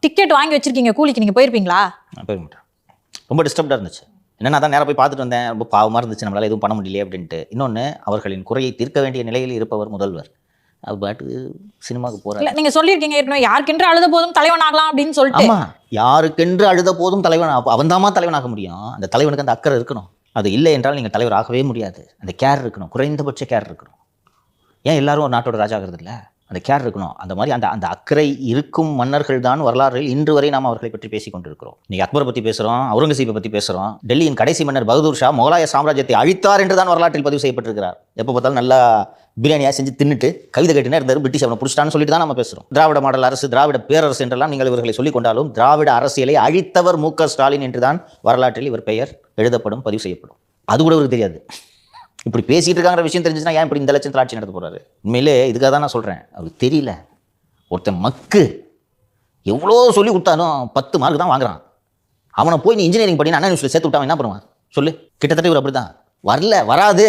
Ticket வாங்கி வச்சிருக்கீங்க, கூலிக்கு நீங்க போயிருப்பீங்களா? நான் போய் மாட்டேன். ரொம்ப டிஸ்டர்ப்டாக இருந்துச்சு. என்னன்னா தான் நேராக போய் பார்த்துட்டு வந்தேன். ரொம்ப பாவமாக இருந்துச்சு, நம்மளால் எதுவும் பண்ண முடியலையே அப்படின்ட்டு. இன்னொன்று, அவர்களின் குறையை தீர்க்க வேண்டிய நிலையில் இருப்பவர் முதல்வர். அது பாட்டுக்கு சினிமாவுக்கு போகிறார். இல்ல நீங்க சொல்லியிருக்கீங்க ஏற்கனவே, யாருக்கென்று அழுத போதும் தலைவன் ஆகலாம் அப்படின்னு சொல்லிட்டு. ஆமாம், யாருக்கென்று அழுத போதும் தலைவன் அவன்தாமா தலைவனாக முடியும். அந்த தலைவனுக்கு அந்த அக்கறை இருக்கணும். அது இல்லை என்றால் நீங்கள் தலைவர் ஆகவே முடியாது. அந்த கேர் இருக்கணும், குறைந்தபட்ச கேர் இருக்கணும். ஏன் எல்லாரும் ஒரு நாட்டோட ராஜா ஆகிறது இல்லை? அந்த கேர் இருக்கணும். அந்த மாதிரி அந்த அக்கறை இருக்கும் மன்னர்கள் தான் வரலாற்றில் இன்று வரை நாம் அவர்களை பற்றி பேசிக் கொண்டிருக்கிறோம். நீங்கள் அக்பரை பற்றி பேசுகிறோம், அவுரங்கசீப்பை பற்றி பேசுகிறோம். டெல்லியின் கடைசி மன்னர் பகதூர் ஷா முகலாய சாம்ராஜ்யத்தை அழித்தார் என்று தான் வரலாற்றில் பதிவு செய்யப்பட்டிருக்கிறார். எப்போ பார்த்தாலும் நல்லா பிரியாணியாக செஞ்சு தின்னுட்டு கவிதை கேட்டுனா இருந்தார், பிரிட்டிஷ் அவனை பிடிச்சிட்டான்னு சொல்லிட்டு தான் நம்ம பேசுகிறோம். திராவிட மாடல் அரசு, திராவிட பேரரசு என்றெல்லாம் நீங்கள் இவர்களை சொல்லிக் கொண்டாலும் திராவிட அரசியலை அழித்தவர் மு.க. ஸ்டாலின் என்று தான் வரலாற்றில் இவர் பெயர் எழுதப்படும், பதிவு செய்யப்படும். அது கூட இவருக்கு தெரியாது. இப்படி பேசிகிட்டு இருக்காங்கிற விஷயம் தெரிஞ்சுன்னா ஏன் இப்படி இந்த லட்சத்தில் ஆட்சி நடத்த போகிறாரு? உண்மையிலே இதுக்காக தான் நான் சொல்கிறேன், அவருக்கு தெரியல. ஒருத்தன் மக்கு எவ்வளோ சொல்லி கொடுத்தாலும் 10 மார்க் தான் வாங்குறான். அவனை போய் நீ இன்ஜினியரிங் பண்ணி அண்ணா யூனிவர்சிட்டியில் சேர்த்து விட்டான் என்ன பண்ணுவான் சொல்லு? கிட்டத்தட்ட இவர் அப்படி தான். வரல, வராது.